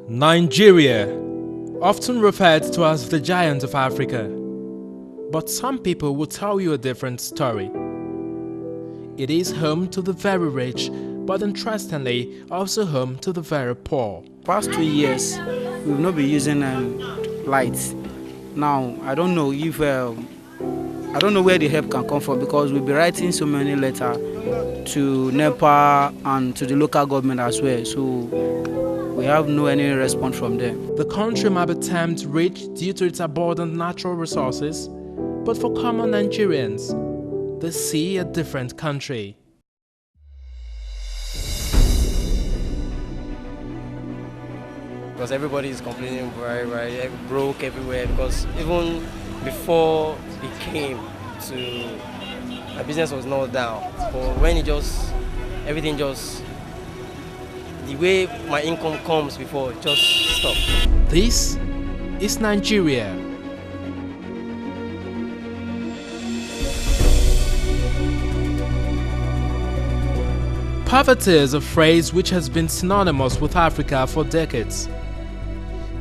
Nigeria, often referred to as the giant of Africa, but some people will tell you a different story. It is home to the very rich, but interestingly, also home to the very poor. Past 2 years, we've not been using lights. Now, I don't know where the help can come from, because we'll be writing so many letters to NEPA and to the local government as well. So we have no any response from them. The country might be termed rich due to its abundant natural resources, but for common Nigerians, they see a different country. Because everybody is complaining very broke everywhere, because even before it came to, my business was not down. But when everything the way my income comes before, it just stopped. This is Nigeria. Poverty is a phrase which has been synonymous with Africa for decades.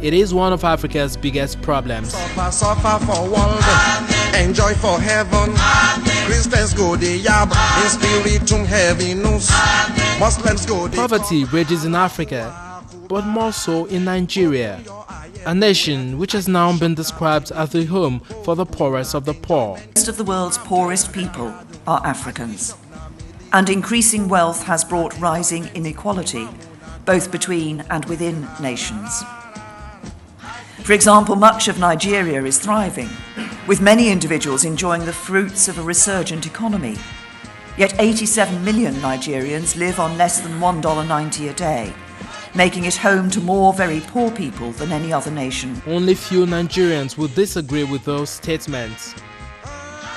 It is one of Africa's biggest problems. Suffer for world, enjoy for heaven. Christians go the yab, in spiritum heaviness. Muslims go the... Poverty rages in Africa, but more so in Nigeria, a nation which has now been described as the home for the poorest of the poor. Most of the world's poorest people are Africans, and increasing wealth has brought rising inequality, both between and within nations. For example, much of Nigeria is thriving, with many individuals enjoying the fruits of a resurgent economy. Yet 87 million Nigerians live on less than $1.90 a day, making it home to more very poor people than any other nation. Only few Nigerians would disagree with those statements.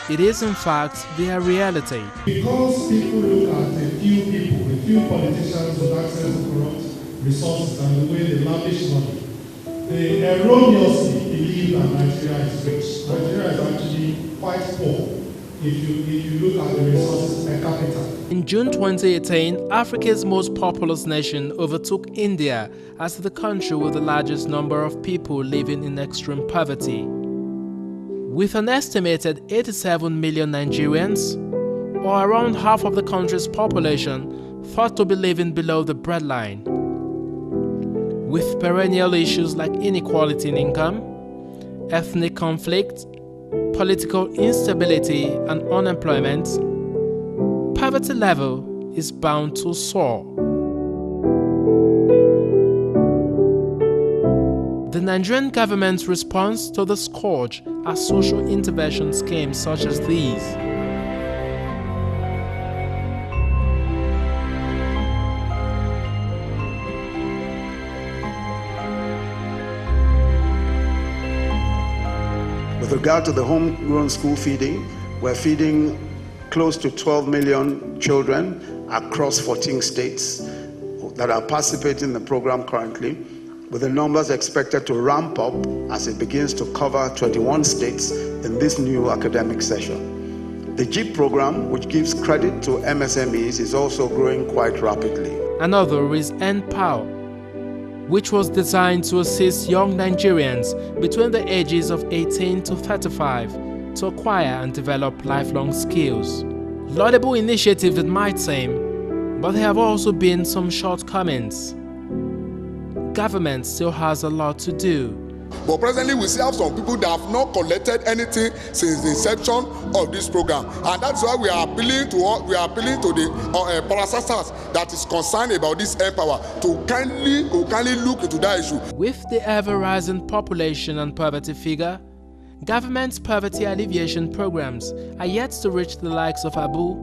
It is in fact their reality. Because people look at a few politicians with access to corrupt resources and the way they lavish money, they erroneously believe that Nigeria is rich. Nigeria is actually quite poor if you look at the resources per capita. In June 2018, Africa's most populous nation overtook India as the country with the largest number of people living in extreme poverty. With an estimated 87 million Nigerians, or around half of the country's population, thought to be living below the breadline. With perennial issues like inequality in income, ethnic conflict, political instability and unemployment, poverty level is bound to soar. The Nigerian government's response to the scourge are social intervention schemes such as these. With regard to the homegrown school feeding, we're feeding close to 12 million children across 14 states that are participating in the program currently, with the numbers expected to ramp up as it begins to cover 21 states in this new academic session. The JEEP program, which gives credit to MSMEs, is also growing quite rapidly. Another is NPower, which was designed to assist young Nigerians between the ages of 18 to 35 to acquire and develop lifelong skills. Laudable initiatives it might seem, but there have also been some shortcomings. Government still has a lot to do. But presently we still have some people that have not collected anything since the inception of this program, and that's why we are appealing to the parasiters that is concerned about this empower to kindly look into that issue. With the ever-rising population and poverty figure, government's poverty alleviation programs are yet to reach the likes of Abu,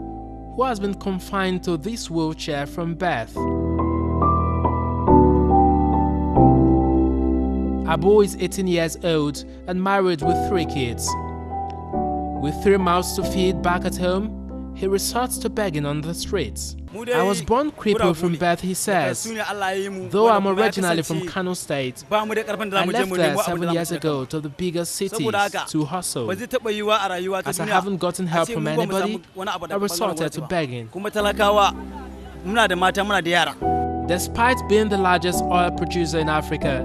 who has been confined to this wheelchair from birth. Abu is 18 years old and married with 3 kids. With 3 mouths to feed back at home, he resorts to begging on the streets. I was born crippled from birth, he says. Though I'm originally from Kano State, I left there 7 years ago to the bigger cities to hustle. As I haven't gotten help from anybody, I resorted to begging. Despite being the largest oil producer in Africa,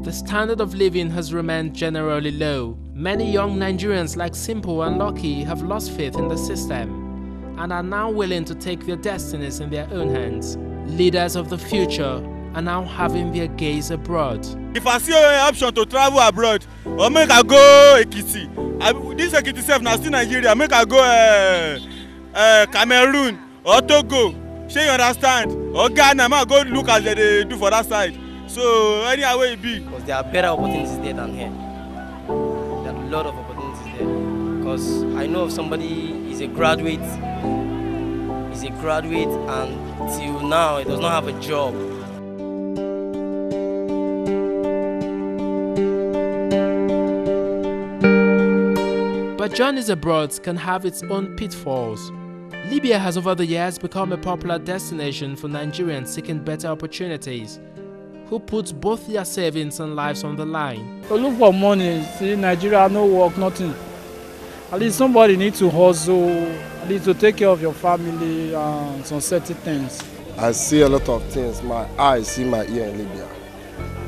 the standard of living has remained generally low. Many young Nigerians like Simple and Lucky have lost faith in the system and are now willing to take their destinies in their own hands. Leaders of the future are now having their gaze abroad. If I see an option to travel abroad, or make I go Ekiti, this Ekiti self now still Nigeria, make I go Cameroon or Togo, shey you understand? Or Ghana, I go look as they do for that side. So anywhere way it be. Because there are better opportunities there than here. There are a lot of opportunities there. Because I know if somebody is a graduate and till now he does not have a job. But journeys abroad can have its own pitfalls. Libya has over the years become a popular destination for Nigerians seeking better opportunities, who put both their savings and lives on the line. To look for money, see Nigeria, no work, nothing. At least somebody needs to hustle, at least to take care of your family and some certain things. I see a lot of things. My eyes see my ear in Libya.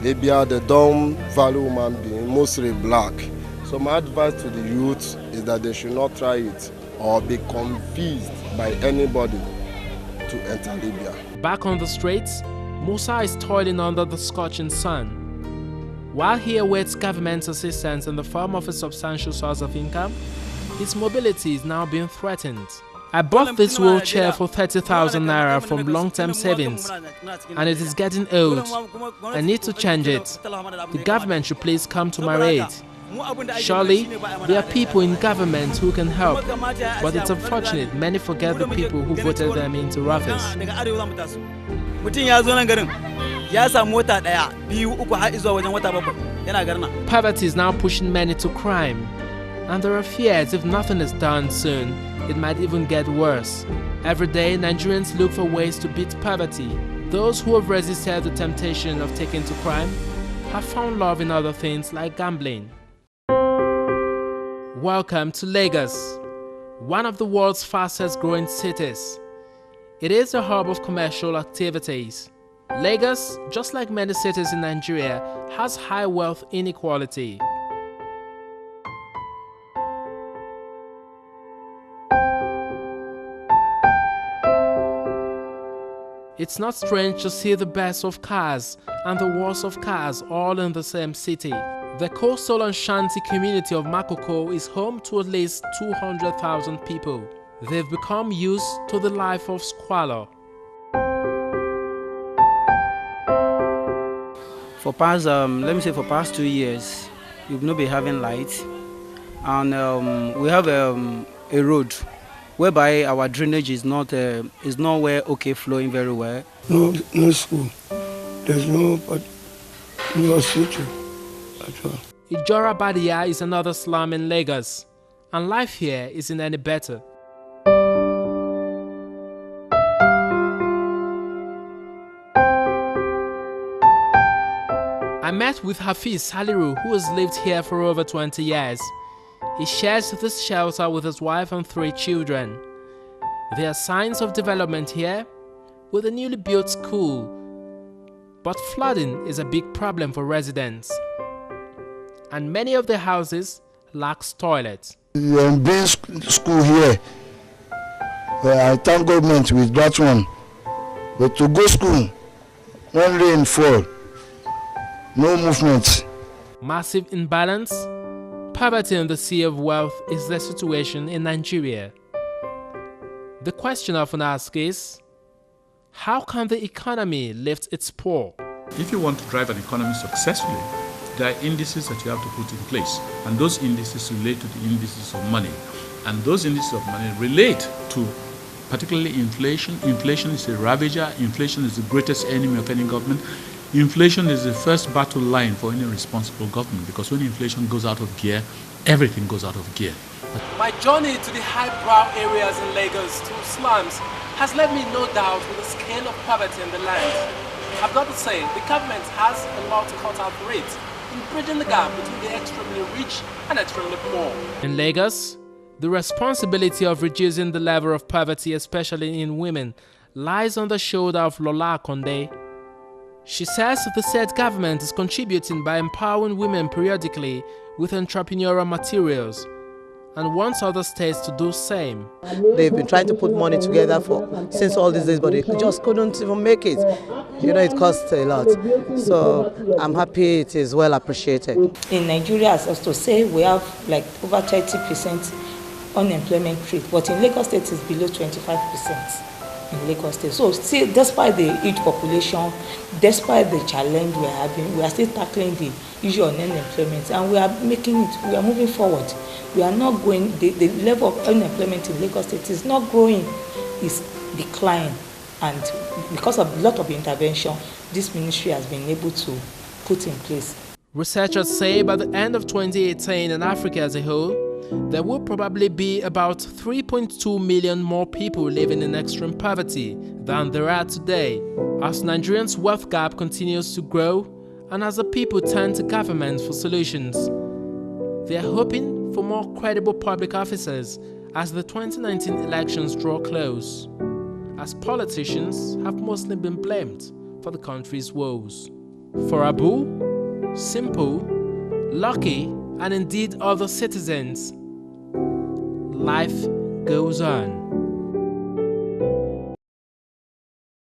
Libya, they don't value human being, mostly black. So my advice to the youth is that they should not try it or be convinced by anybody to enter Libya. Back on the streets, Musa is toiling under the scorching sun. While he awaits government assistance in the form of a substantial source of income, his mobility is now being threatened. I bought this wheelchair for 30,000 naira from long-term savings, and it is getting old. I need to change it. The government should please come to my aid. Surely, there are people in government who can help, but it's unfortunate many forget the people who voted them into office. Poverty is now pushing many to crime, and there are fears if nothing is done soon, it might even get worse. Every day, Nigerians look for ways to beat poverty. Those who have resisted the temptation of taking to crime have found love in other things like gambling. Welcome to Lagos, one of the world's fastest growing cities. It is a hub of commercial activities. Lagos, just like many cities in Nigeria, has high wealth inequality. It's not strange to see the best of cars and the worst of cars all in the same city. The coastal and shanty community of Makoko is home to at least 200,000 people. They've become used to the life of squalor. For past, for past 2 years, we've not been having lights, and we have a road whereby our drainage is not where flowing very well. No school. There's no hospital. IJORA BADIA is another slum in Lagos, and life here isn't any better. I met with Hafiz Saliru, who has lived here for over 20 years. He shares this shelter with his wife and 3 children. There are signs of development here with a newly built school, but flooding is a big problem for residents, and many of the houses lack toilets. The big school here, I thank government with that one, but to go school, when rain fall, no movement. Massive imbalance, poverty in the sea of wealth is the situation in Nigeria. The question often asked is, how can the economy lift its poor? If you want to drive an economy successfully, there are indices that you have to put in place, and those indices relate to the indices of money, and those indices of money relate to particularly inflation. Inflation is a ravager. Inflation is the greatest enemy of any government. Inflation is the first battle line for any responsible government, because when inflation goes out of gear, everything goes out of gear. My journey to the highbrow areas in Lagos, to slums, has left me no doubt with the scale of poverty in the land. I've got to say, the government has a lot to cut out for it in bridging the gap between the extremely rich and extremely poor. In Lagos, the responsibility of reducing the level of poverty, especially in women, lies on the shoulder of Lola Akonde, She says the said government is contributing by empowering women periodically with entrepreneurial materials and wants other states to do same. They've been trying to put money together since all these days, but they just couldn't even make it. You know, it costs a lot. So I'm happy it is well appreciated. In Nigeria, as to say, we have like over 30% unemployment rate, but in Lagos State it's below 25%. In Lagos State. So still, despite the huge population, despite the challenge we are having, we are still tackling the issue of unemployment, and we are making it, we are moving forward. We are not going, the level of unemployment in Lagos State is not growing, it's declining. And because of a lot of intervention, this ministry has been able to put in place. Researchers say by the end of 2018 in Africa as a whole, there will probably be about 3.2 million more people living in extreme poverty than there are today. As Nigerians' wealth gap continues to grow and as the people turn to governments for solutions, they are hoping for more credible public officers as the 2019 elections draw close, as politicians have mostly been blamed for the country's woes. For Abu, Simple, Lucky, and indeed other citizens, life goes on.